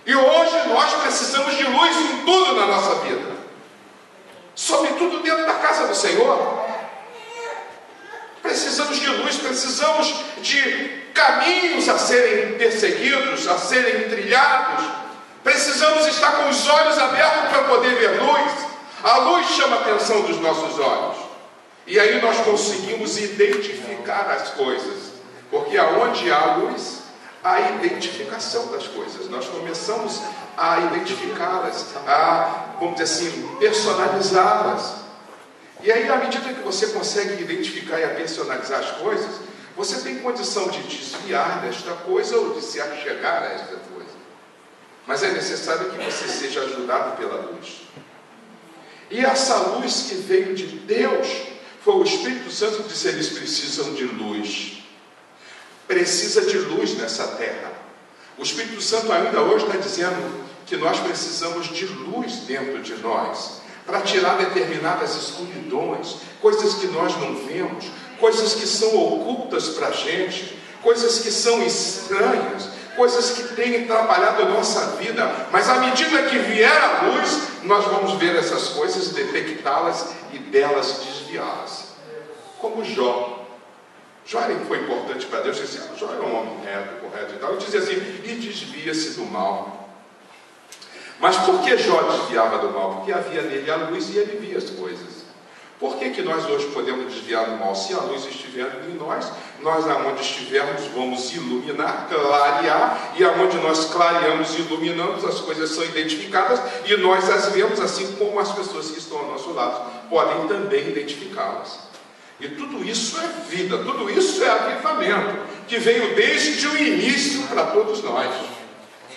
E hoje nós precisamos de luz em tudo na nossa vida, sobretudo dentro da casa do Senhor. Precisamos de luz, precisamos de caminhos a serem perseguidos, a serem trilhados. Precisamos estar com os olhos abertos para poder ver luz. A luz chama a atenção dos nossos olhos. E aí nós conseguimos identificar as coisas. Porque aonde há luz, há identificação das coisas. Nós começamos a identificá-las, a, vamos dizer assim, personalizá-las. E aí, à medida que você consegue identificar e a personalizar as coisas, você tem condição de desviar desta coisa ou de se achegar a esta coisa. Mas é necessário que você seja ajudado pela luz. E essa luz que veio de Deus, foi o Espírito Santo que disse: eles precisam de luz. Precisa de luz nessa terra. O Espírito Santo ainda hoje está dizendo que nós precisamos de luz dentro de nós, para tirar determinadas escuridões, coisas que nós não vemos, coisas que são ocultas para a gente, coisas que são estranhas, coisas que têm atrapalhado a nossa vida, mas à medida que vier a luz, nós vamos ver essas coisas, detectá-las e delas desviá-las. Como Jó. Jó foi importante para Deus, disse: Jó era um homem reto, correto e tal. Ele dizia assim: e desvia-se do mal. Mas por que Jó desviava do mal? Porque havia nele a luz e ele via as coisas. Por que nós hoje podemos desviar do mal? Se a luz estiver em nós, nós aonde estivermos vamos iluminar, clarear, e aonde nós clareamos e iluminamos, as coisas são identificadas e nós as vemos, assim como as pessoas que estão ao nosso lado podem também identificá-las. E tudo isso é vida, tudo isso é avivamento, que veio desde o início para todos nós.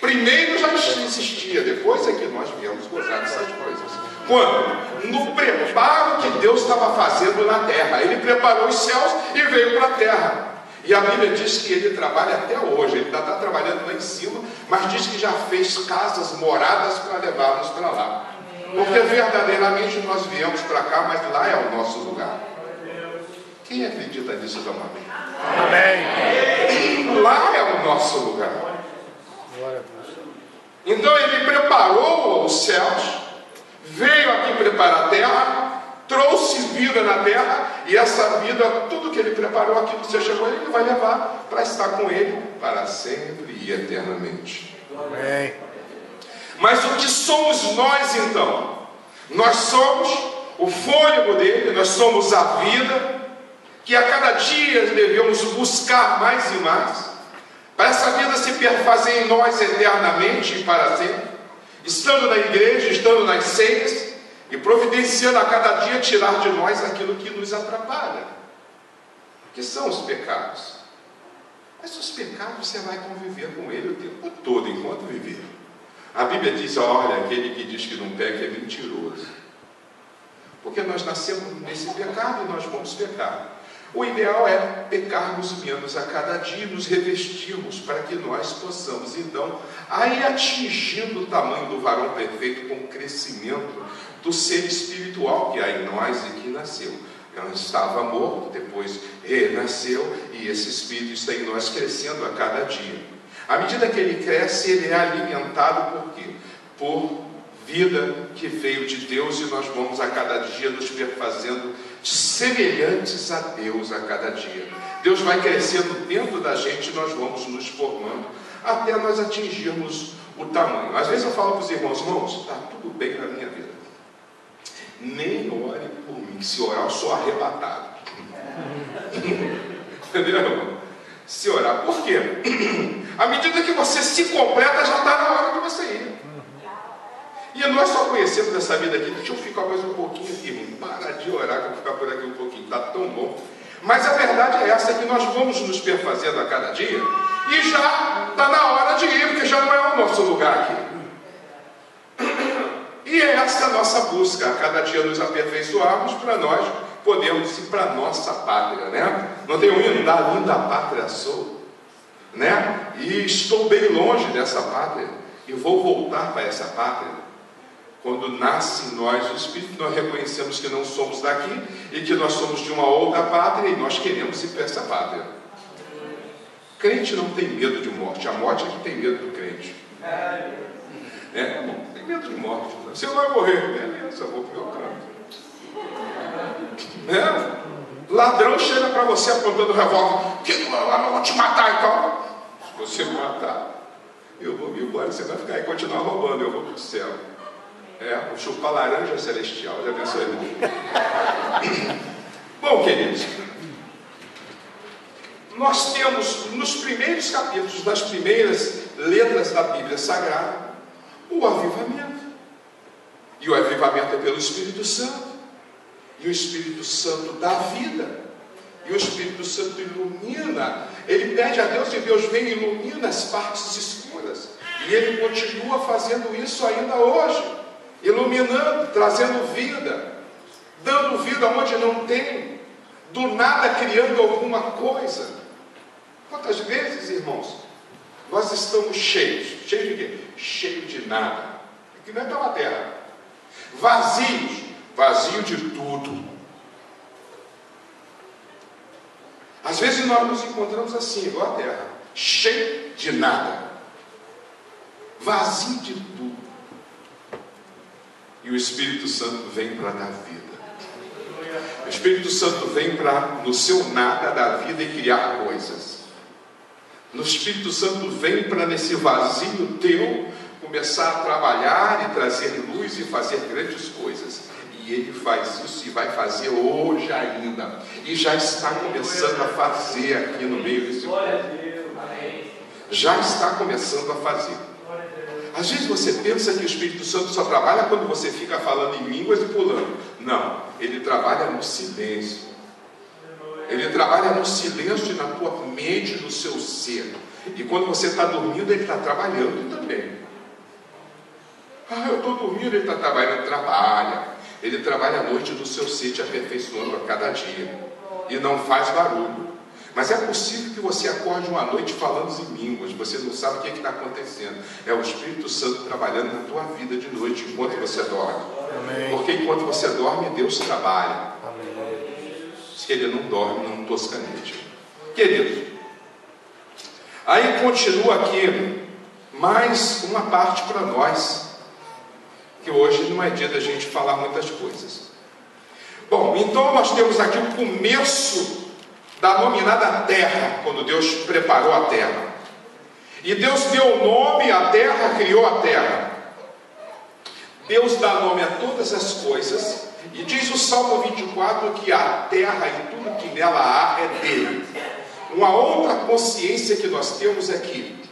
Primeiro já existia, depois é que nós viemos gozar dessas coisas. Quando? No preparo que Deus estava fazendo na terra. Ele preparou os céus e veio para a terra. E a Bíblia diz que ele trabalha até hoje. Ele ainda está trabalhando lá em cima, mas diz que já fez casas, moradas para levar-nos para lá. Porque verdadeiramente nós viemos para cá, mas lá é o nosso lugar. Quem acredita nisso, dá uma amém. Lá é o nosso lugar. Então ele preparou os céus, veio aqui preparar a terra, trouxe vida na terra, e essa vida, tudo que ele preparou, aquilo que você chegou, ele vai levar para estar com ele para sempre e eternamente. Amém. Mas o que somos nós então? Nós somos o fôlego dele, nós somos a vida, que a cada dia devemos buscar mais e mais, para essa vida se perfazer em nós eternamente e para sempre, estando na igreja, estando nas ceias, e providenciando a cada dia tirar de nós aquilo que nos atrapalha, que são os pecados. Mas os pecados você vai conviver com ele o tempo todo, enquanto viver. A Bíblia diz: olha, aquele que diz que não peca é mentiroso. Porque nós nascemos nesse pecado e nós vamos pecar. O ideal é pecarmos menos a cada dia e nos revestirmos para que nós possamos, então, aí atingindo o tamanho do varão perfeito com o crescimento do ser espiritual que há em nós e que nasceu. Ele estava morto, depois renasceu, e esse espírito está em nós crescendo a cada dia. À medida que ele cresce, ele é alimentado por quê? Por vida que veio de Deus, e nós vamos a cada dia nos perfazendo semelhantes a Deus a cada dia. Deus vai crescendo dentro da gente e nós vamos nos formando até nós atingirmos o tamanho. Às vezes eu falo para os irmãos: está tudo bem na minha vida, nem ore por mim, se orar eu sou arrebatado. Entendeu, irmão? Se orar, por quê? À medida que você se completa, já está na hora de você ir. E nós só conhecemos essa vida aqui. Deixa eu ficar mais um pouquinho aqui, irmão. Para de orar, que eu vou ficar por aqui um pouquinho. Está tão bom. Mas a verdade é essa, que nós vamos nos perfazendo a cada dia, e já está na hora de ir, porque já não é o nosso lugar aqui. E é essa a nossa busca, a cada dia nos aperfeiçoarmos para nós podermos ir para a nossa pátria, né? Não tem um hino: da linda pátria sou, né? E estou bem longe dessa pátria, e vou voltar para essa pátria. Quando nasce em nós o Espírito, nós reconhecemos que não somos daqui e que nós somos de uma outra pátria, e nós queremos ir para essa pátria. Crente não tem medo de morte, a morte é que tem medo do crente. Irmão, tem medo de morte. Você vai morrer. Beleza, eu vou para o meu canto. Ladrão chega para você apontando o revólver. Eu vou te matar então. Se você me matar, eu vou me embora. Você vai ficar aí e continuar roubando. Eu vou para o céu. Vou chupar laranja celestial. Já pensou aí? Bom, queridos, nós temos nos primeiros capítulos, das primeiras letras da Bíblia Sagrada, o avivamento. E o avivamento é pelo Espírito Santo. E o Espírito Santo dá vida. E o Espírito Santo ilumina. Ele pede a Deus e Deus vem e ilumina as partes escuras. E Ele continua fazendo isso ainda hoje. Iluminando, trazendo vida. Dando vida onde não tem. Do nada criando alguma coisa. Quantas vezes, irmãos, nós estamos cheios? Cheios de quê? Cheios de nada. Aqui não é pela terra. Vazios. Vazio de tudo. Às vezes nós nos encontramos assim, igual a terra, cheio de nada, vazio de tudo. E o Espírito Santo vem para dar vida. O Espírito Santo vem para, no seu nada, dar vida e criar coisas. O Espírito Santo vem para, nesse vazio teu, começar a trabalhar e trazer luz e fazer grandes coisas. E Ele faz isso e vai fazer hoje ainda. E já está começando a fazer aqui no meio desse povo. Já está começando a fazer. Às vezes você pensa que o Espírito Santo só trabalha quando você fica falando em línguas e pulando. Não, Ele trabalha no silêncio. Ele trabalha no silêncio e na tua mente, no seu ser. E quando você está dormindo, Ele está trabalhando também. Eu estou dormindo, Ele está trabalhando. Trabalha. Ele trabalha à noite no seu ser, te aperfeiçoando a cada dia. E não faz barulho. Mas é possível que você acorde uma noite falando em línguas. Você não sabe o que está acontecendo. É o Espírito Santo trabalhando na tua vida de noite, enquanto você dorme. Amém. Porque enquanto você dorme, Deus trabalha. Amém. Se Ele não dorme, não toscaneja. Querido, aí continua aqui mais uma parte para nós. Que hoje não é dia da gente falar muitas coisas. Bom, então nós temos aqui o começo da nominada terra, quando Deus preparou a terra. E Deus deu nome à terra, criou a terra. Deus dá nome a todas as coisas, e diz o Salmo 24 que a terra e tudo que nela há é dele. Uma outra consciência que nós temos é que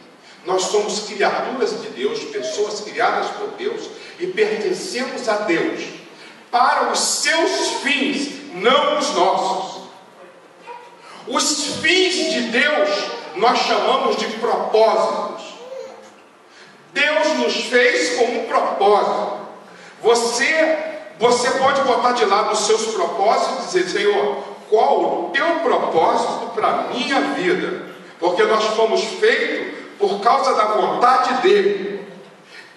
nós somos criaturas de Deus, pessoas criadas por Deus, e pertencemos a Deus para os seus fins, não os nossos. Os fins de Deus nós chamamos de propósitos. Deus nos fez com um propósito. Você pode botar de lado os seus propósitos e dizer: Senhor, qual o teu propósito para a minha vida? Porque nós fomos feitos por causa da vontade dele.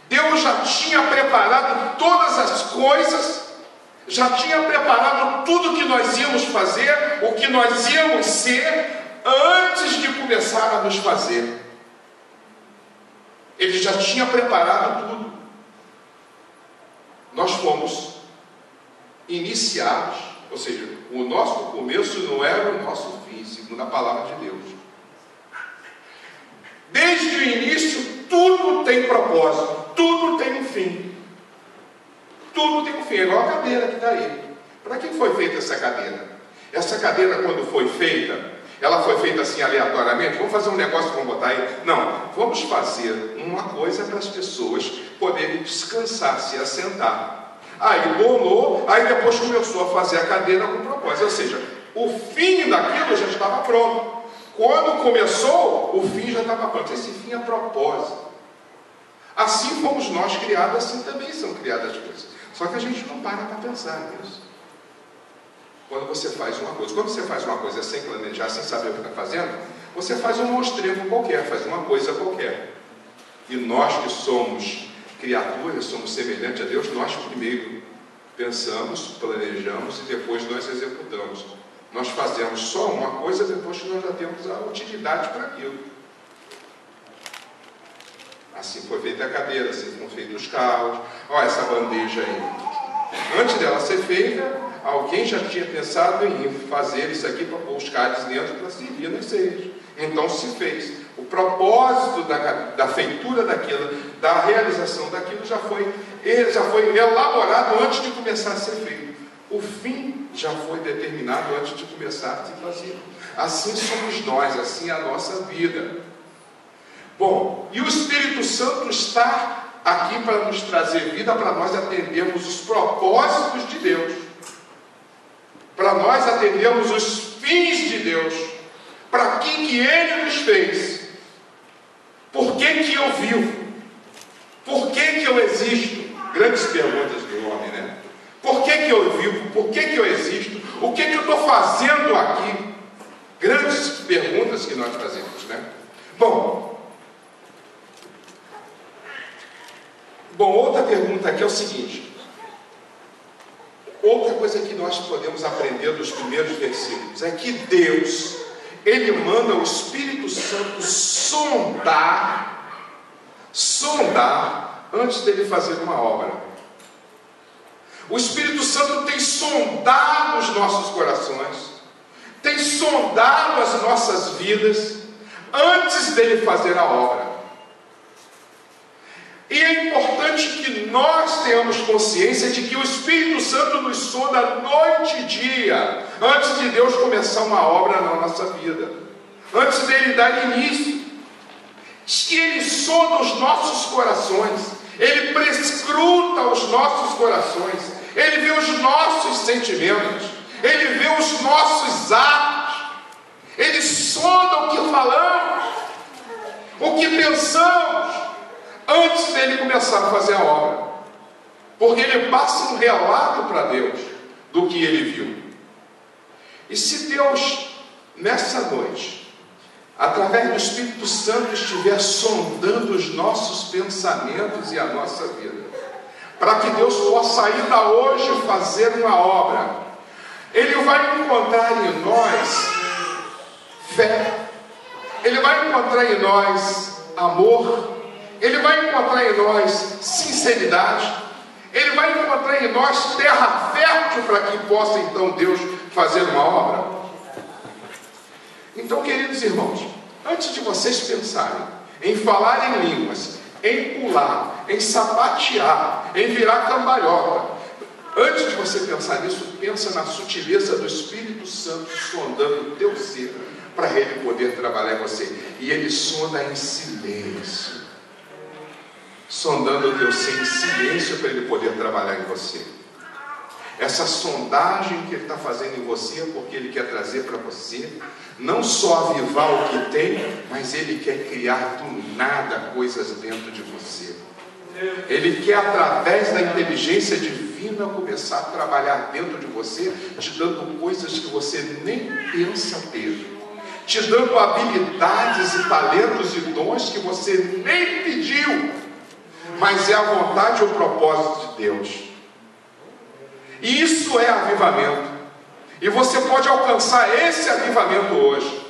Deus já tinha preparado todas as coisas, já tinha preparado tudo que nós íamos fazer, o que nós íamos ser, antes de começar a nos fazer. Ele já tinha preparado tudo. Nós fomos iniciados, ou seja, o nosso começo não era o nosso fim, segundo a palavra de Deus. Desde o início, tudo tem propósito, tudo tem um fim. Tudo tem um fim, é igual a cadeira que está aí. Para que foi feita essa cadeira? Essa cadeira, quando foi feita, ela foi feita assim aleatoriamente. Vamos fazer um negócio, vamos botar aí. Não, vamos fazer uma coisa para as pessoas poderem descansar, se assentar. Aí bolou, aí depois começou a fazer a cadeira com propósito. Ou seja, o fim daquilo já estava pronto. Quando começou, o fim já estava pronto. Esse fim é propósito. Assim fomos nós criados, assim também são criadas as coisas. Só que a gente não para pensar nisso. Quando você faz uma coisa sem planejar, sem saber o que está fazendo, você faz um monstrengo qualquer, faz uma coisa qualquer. E nós que somos criaturas, somos semelhantes a Deus, nós primeiro pensamos, planejamos e depois nós executamos. Nós fazemos só uma coisa depois que nós já temos a utilidade para aquilo. Assim foi feita a cadeira, assim foram feitos os carros. Olha essa bandeja aí. Antes dela ser feita, alguém já tinha pensado em fazer isso aqui para pôr os cálices dentro para servir nas ceias. Então se fez. O propósito da feitura daquilo, da realização daquilo já foi elaborado antes de começar a ser feito. O fim já foi determinado antes de começar a se fazer. Assim somos nós, assim é a nossa vida. Bom, e o Espírito Santo está aqui para nos trazer vida, para nós atendermos os propósitos de Deus, para nós atendermos os fins de Deus, para que Ele nos fez, por que que eu vivo, por que que eu existo? Grandes perguntas do homem, né? Por que que eu vivo, por que que eu existo, o que que eu estou fazendo aqui? Grandes perguntas que nós fazemos, né? Bom, outra pergunta aqui é o seguinte. Outra coisa que nós podemos aprender dos primeiros versículos é que Deus, Ele manda o Espírito Santo sondar antes dele fazer uma obra. O Espírito Santo tem sondado os nossos corações, tem sondado as nossas vidas antes dele fazer a obra. E é importante que nós tenhamos consciência de que o Espírito Santo nos sonda noite e dia, antes de Deus começar uma obra na nossa vida, antes dele dar início. Diz que ele sonda os nossos corações, ele prescruta os nossos corações, ele vê os nossos sentimentos, ele vê os nossos atos, ele sonda o que falamos, o que pensamos, antes dele começar a fazer a obra, porque ele passa um relato para Deus do que ele viu. E se Deus, nessa noite, através do Espírito Santo, estiver sondando os nossos pensamentos e a nossa vida, para que Deus possa ainda hoje fazer uma obra, Ele vai encontrar em nós fé, Ele vai encontrar em nós amor, Ele vai encontrar em nós sinceridade, Ele vai encontrar em nós terra fértil para que possa então Deus fazer uma obra. Então, queridos irmãos, antes de vocês pensarem em falar em línguas, em pular, em sapatear, em virar cambalhota, antes de você pensar nisso, pensa na sutileza do Espírito Santo sondando o teu ser para Ele poder trabalhar em você. E Ele sonda em silêncio, sondando o teu ser em silêncio para Ele poder trabalhar em você. Essa sondagem que Ele está fazendo em você é porque Ele quer trazer para você não só avivar o que tem, mas Ele quer criar do nada coisas dentro de você. Ele quer, através da inteligência divina, começar a trabalhar dentro de você, te dando coisas que você nem pensa ter, te dando habilidades e talentos e dons que você nem pediu, mas é a vontade e o propósito de Deus. E isso é avivamento. E você pode alcançar esse avivamento hoje.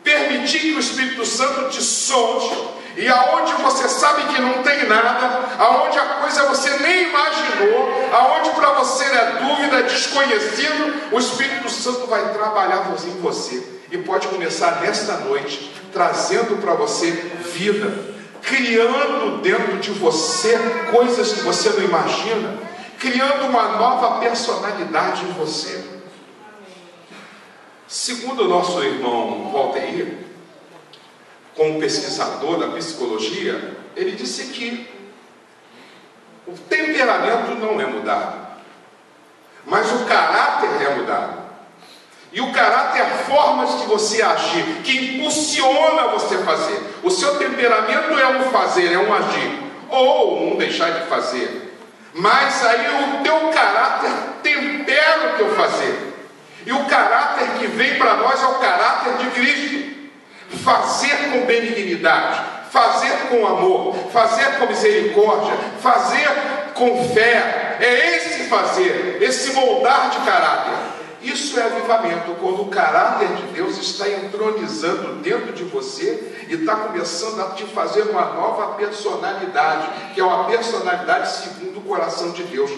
Permitir que o Espírito Santo te sonde, e aonde você sabe que não tem nada, aonde a coisa você nem imaginou, aonde para você é dúvida, é desconhecido, o Espírito Santo vai trabalhar em você. E pode começar nesta noite, trazendo para você vida, criando dentro de você coisas que você não imagina, criando uma nova personalidade em você. Segundo o nosso irmão Walter, como pesquisador da psicologia, ele disse que o temperamento não é mudado, mas o caráter é mudado. E o caráter é a forma de você agir, que impulsiona você a fazer. O seu temperamento é um fazer, é um agir, ou um deixar de fazer. Mas aí o teu caráter tempera o teu fazer. E o caráter que vem para nós é o caráter de Cristo. Fazer com benignidade, fazer com amor, fazer com misericórdia, fazer com fé. É esse fazer, esse moldar de caráter. Isso é avivamento, quando o caráter de Deus está entronizando dentro de você e está começando a te fazer uma nova personalidade, que é uma personalidade segundo o coração de Deus.